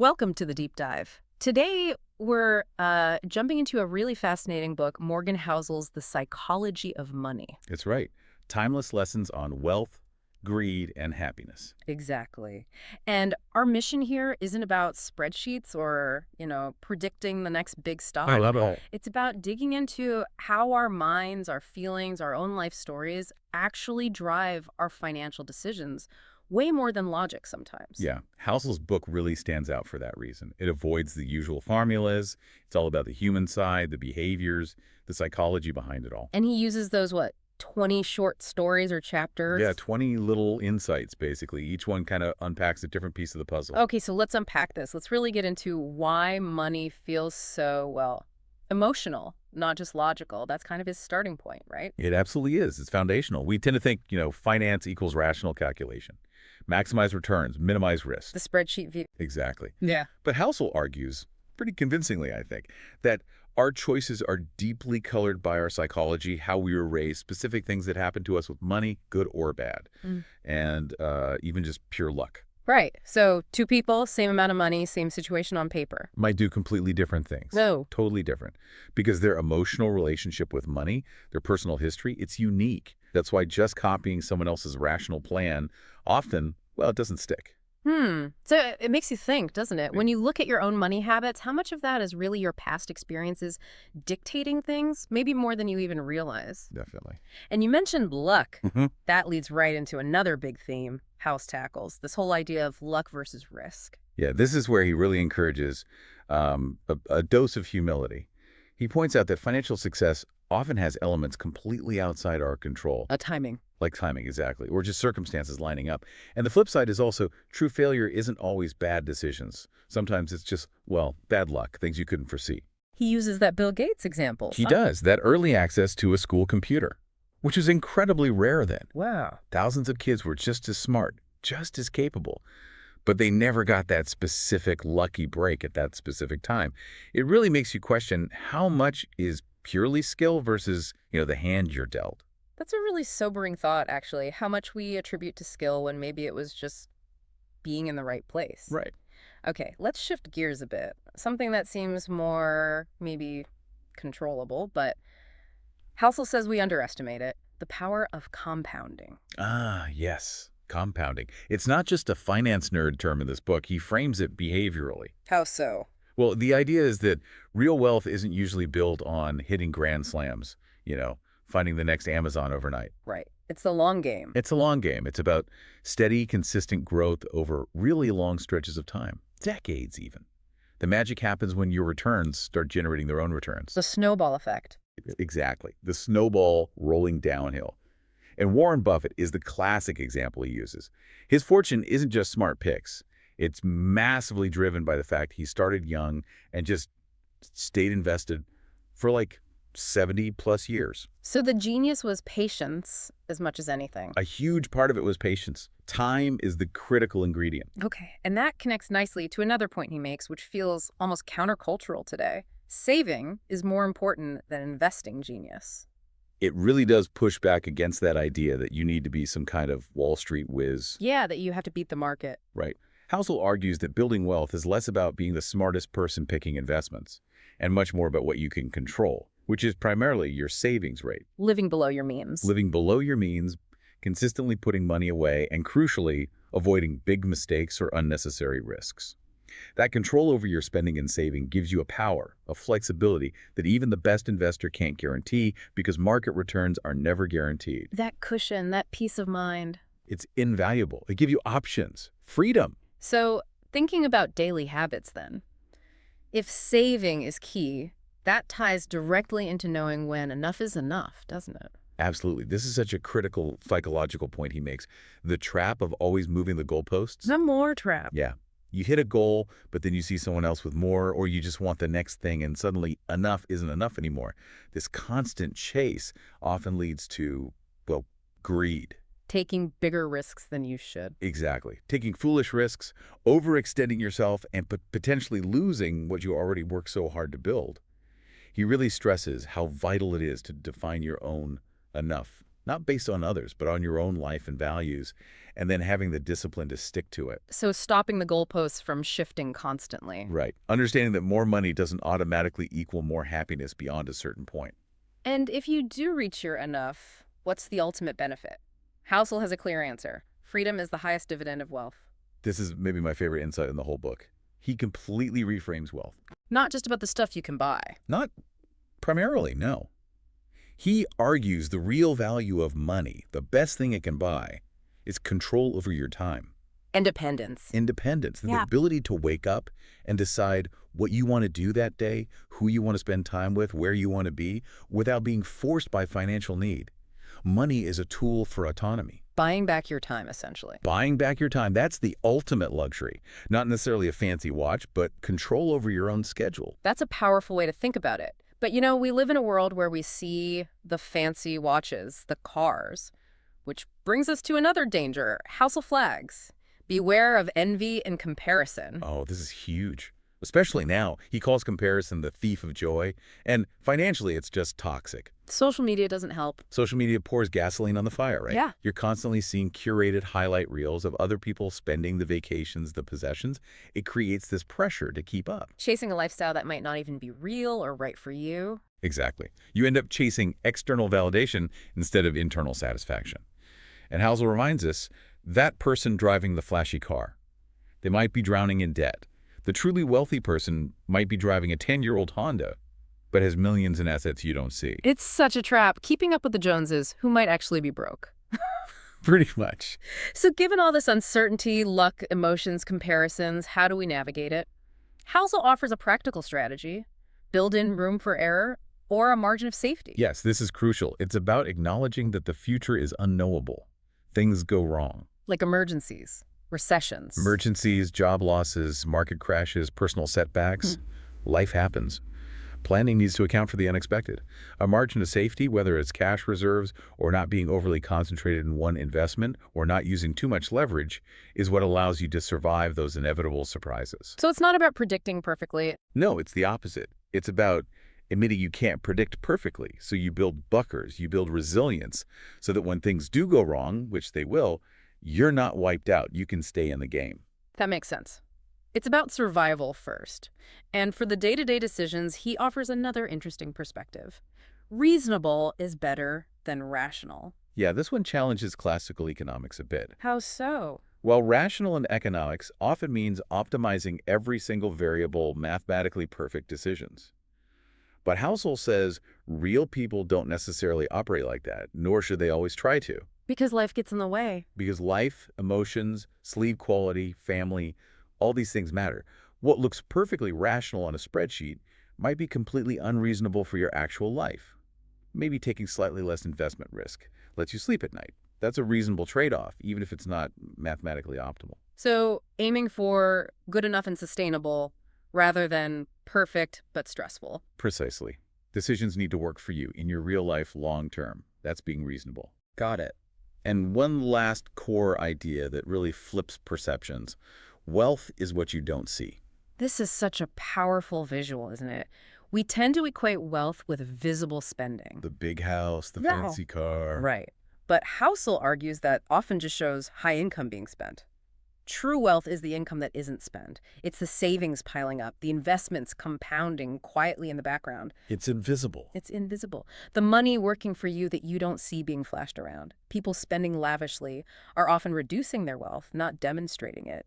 Welcome to the deep dive. Today, we're jumping into a really fascinating book, Morgan Housel's The Psychology of Money. It's right. Timeless lessons on wealth, greed, and happiness. Exactly. And our mission here isn't about spreadsheets or, predicting the next big I stock. love it. It's about digging into how our minds, our feelings, our own life stories actually drive our financial decisions, way more than logic sometimes. Yeah, Housel's book really stands out for that reason. It avoids the usual formulas. It's all about the human side, the behaviors, the psychology behind it all. And he uses those, 20 short stories or Yeah, chapters? 20 little insights, basically. Each one kind of unpacks a different piece of the puzzle. Okay, so let's unpack this. Let's really get into why money feels so, emotional, not just logical. That's kind of his starting point, right? It absolutely is. It's foundational. We tend to think, finance equals rational calculation. Maximize returns, minimize risk. The spreadsheet view. Exactly. Yeah. But Housel argues, pretty convincingly, I think, that our choices are deeply colored by our psychology, how we were raised, specific things that happen to us with money, good or bad, Mm. and even just pure luck. Right. So two people, same amount of money, same situation on paper. Might do completely different things. No. Totally different. Because their emotional relationship with money, their personal history, it's unique. That's why just copying someone else's rational plan often, well, it doesn't stick. So it makes you think, doesn't it? Yeah. When you look at your own money habits, how much of that is really your past experiences dictating things? Maybe more than you even realize. Definitely. And you mentioned luck. hmm That leads right into another big theme, House tackles, this whole idea of luck versus risk. Yeah, this is where he really encourages a dose of humility. He points out that financial success often has elements completely outside our control, A timing. like timing, exactly, or just circumstances lining up. And the flip side is also true failure isn't always bad decisions. Sometimes it's just, well, bad luck, things you couldn't foresee. He uses that Bill Gates example. He does, that early access to a school computer, which was incredibly rare then. Wow. Thousands of kids were just as smart, just as capable, but they never got that specific lucky break at that specific time. It really makes you question how much is purely skill versus, the hand you're dealt. That's a really sobering thought, actually, how much we attribute to skill when maybe it was just being in the right place. Right. Okay, let's shift gears a bit. Something that seems more maybe controllable, but Housel says we underestimate it. The power of compounding. Ah, yes. Compounding. It's not just a finance nerd term in this book. He frames it behaviorally. How so? Well, the idea is that real wealth isn't usually built on hitting grand slams, finding the next Amazon overnight. Right. It's the long game. It's a long game. It's about steady, consistent growth over really long stretches of time, decades even. The magic happens when your returns start generating their own returns. The snowball effect. Exactly. The snowball rolling downhill. And Warren Buffett is the classic example he uses. His fortune isn't just smart picks. It's massively driven by the fact he started young and just stayed invested for like 70 plus years. So the genius was patience as much as anything. A huge part of it was patience. Time is the critical ingredient. Okay, and that connects nicely to another point he makes, which feels almost countercultural today. Saving is more important than investing genius. It really does push back against that idea that you need to be some kind of Wall Street whiz. Yeah, that you have to beat the market. Right. Housel argues that building wealth is less about being the smartest person picking investments and much more about what you can control, which is primarily your savings rate. Living below your means. Living below your means, consistently putting money away, and crucially, avoiding big mistakes or unnecessary risks. That control over your spending and saving gives you a power, a flexibility that even the best investor can't guarantee because market returns are never guaranteed. That cushion, that peace of mind. It's invaluable. It gives you options, freedom. So, thinking about daily habits then. If saving is key, that ties directly into knowing when enough is enough, doesn't it? Absolutely. This is such a critical psychological point he makes. The trap of always moving the goalposts. The more trap. Yeah. You hit a goal, but then you see someone else with more, or you just want the next thing, and suddenly enough isn't enough anymore. This constant chase often leads to, well, greed. Taking bigger risks than you should. Exactly. Taking foolish risks, overextending yourself, and potentially losing what you already worked so hard to build. He really stresses how vital it is to define your own enough, not based on others, but on your own life and values, and then having the discipline to stick to it. So stopping the goalposts from shifting constantly. Right. Understanding that more money doesn't automatically equal more happiness beyond a certain point. And if you do reach your enough, what's the ultimate benefit? Housel has a clear answer. Freedom is the highest dividend of wealth. This is maybe my favorite insight in the whole book. He completely reframes wealth. Not just about the stuff you can buy. Not primarily, no. He argues the real value of money, the best thing it can buy, is control over your time. Independence. Independence, the Yeah. ability to wake up and decide what you want to do that day, who you want to spend time with, where you want to be, without being forced by financial need. Money is a tool for autonomy. Buying back your time, essentially. Buying back your time, that's the ultimate luxury. Not necessarily a fancy watch, but control over your own schedule. That's a powerful way to think about it. But we live in a world where we see the fancy watches, the cars, which brings us to another danger, Housel flags. Beware of envy and comparison. Oh, this is huge. Especially now. He calls comparison the thief of joy. And financially, it's just toxic. Social media doesn't help. Social media pours gasoline on the fire, right? Yeah. You're constantly seeing curated highlight reels of other people spending the vacations, the possessions. It creates this pressure to keep up. Chasing a lifestyle that might not even be real or right for you. Exactly. You end up chasing external validation instead of internal satisfaction. And Housel reminds us, that person driving the flashy car, they might be drowning in debt. The truly wealthy person might be driving a 10-year-old Honda, but has millions in assets you don't see. It's such a trap, keeping up with the Joneses, who might actually be broke. Pretty much. So given all this uncertainty, luck, emotions, comparisons, how do we navigate it? Housel offers a practical strategy. Build in room for error or a margin of safety. Yes, this is crucial. It's about acknowledging that the future is unknowable. Things go wrong. Like emergencies, recessions. Emergencies, job losses, market crashes, personal setbacks. Life happens. Planning needs to account for the unexpected. A margin of safety, whether it's cash reserves or not being overly concentrated in one investment or not using too much leverage, is what allows you to survive those inevitable surprises. So it's not about predicting perfectly. No, it's the opposite. It's about admitting you can't predict perfectly. So you build buffers, you build resilience, so that when things do go wrong, which they will, you're not wiped out. You can stay in the game. That makes sense. It's about survival first. And for the day-to-day decisions, he offers another interesting perspective. Reasonable is better than rational. Yeah, this one challenges classical economics a bit. How so? While rational in economics often means optimizing every single variable, mathematically perfect decisions. But Housel says real people don't necessarily operate like that, nor should they always try to. Because life gets in the way. Because life, emotions, sleep quality, family, all these things matter. What looks perfectly rational on a spreadsheet might be completely unreasonable for your actual life. Maybe taking slightly less investment risk lets you sleep at night. That's a reasonable trade-off, even if it's not mathematically optimal. So aiming for good enough and sustainable rather than perfect but stressful. Precisely. Decisions need to work for you in your real life long term. That's being reasonable. Got it. And one last core idea that really flips perceptions. Wealth is what you don't see. This is such a powerful visual, isn't it? We tend to equate wealth with visible spending. The big house, the Yeah. fancy car. Right. But Housel argues that often just shows high income being spent. True wealth is the income that isn't spent. It's the savings piling up, the investments compounding quietly in the background. It's invisible. It's invisible. The money working for you that you don't see being flashed around. People spending lavishly are often reducing their wealth, not demonstrating it.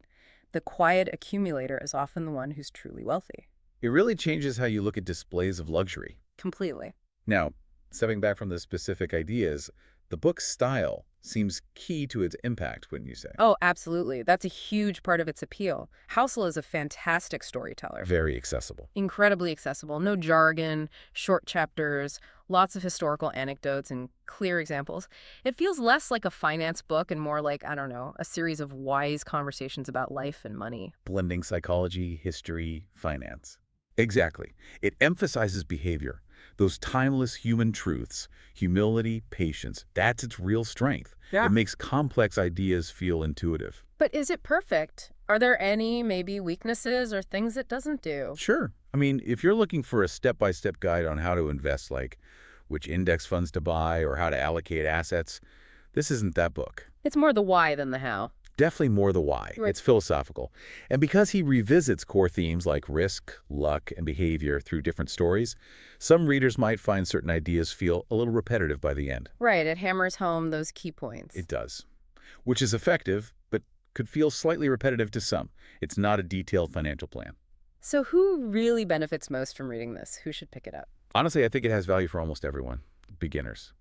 The quiet accumulator is often the one who's truly wealthy. It really changes how you look at displays of luxury. Completely. Now, stepping back from the specific ideas, the book's style seems key to its impact, wouldn't you say? Oh, absolutely. That's a huge part of its appeal. Housel is a fantastic storyteller. Very accessible. Incredibly accessible. No jargon, short chapters, lots of historical anecdotes and clear examples. It feels less like a finance book and more like, I don't know, a series of wise conversations about life and money. Blending psychology, history, finance. Exactly. It emphasizes behavior. Those timeless human truths, humility, patience, that's its real strength. Yeah. It makes complex ideas feel intuitive. But is it perfect? Are there any maybe weaknesses or things it doesn't do? Sure. I mean, if you're looking for a step-by-step guide on how to invest, like which index funds to buy or how to allocate assets, This isn't that book. It's more the why than the how. Definitely more the why. Right. It's philosophical. And because he revisits core themes like risk, luck, and behavior through different stories, some readers might find certain ideas feel a little repetitive by the end. Right, it hammers home those key points. It does. Which is effective, but could feel slightly repetitive to some. It's not a detailed financial plan. So who really benefits most from reading this? Who should pick it up? Honestly, I think it has value for almost everyone. Beginners.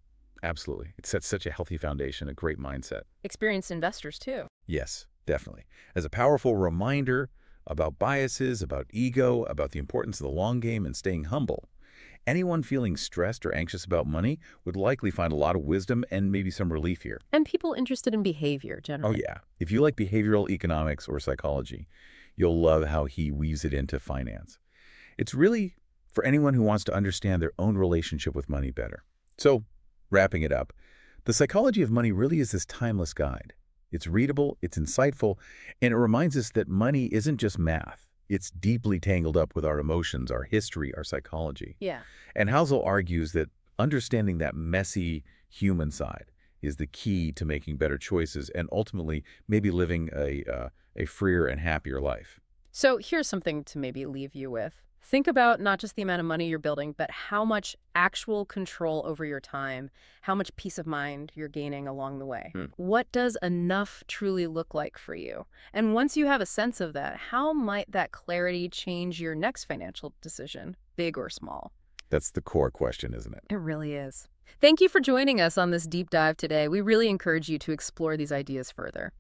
Absolutely. It sets such a healthy foundation, a great mindset. Experienced investors, too. Yes, definitely. As a powerful reminder about biases, about ego, about the importance of the long game and staying humble, anyone feeling stressed or anxious about money would likely find a lot of wisdom and maybe some relief here. And people interested in behavior, Oh, generally. yeah. If you like behavioral economics or psychology, you'll love how he weaves it into finance. It's really for anyone who wants to understand their own relationship with money better. So, wrapping it up, the psychology of money really is this timeless guide. It's readable, it's insightful, and it reminds us that money isn't just math. It's deeply tangled up with our emotions, our history, our psychology. Yeah. And Housel argues that understanding that messy human side is the key to making better choices and ultimately maybe living a freer and happier life. So here's something to maybe leave you with. Think about not just the amount of money you're building, but how much actual control over your time, how much peace of mind you're gaining along the way. What does enough truly look like for you? And once you have a sense of that, how might that clarity change your next financial decision, big or small? That's the core question, isn't it? It really is. Thank you for joining us on this deep dive today. We really encourage you to explore these ideas further.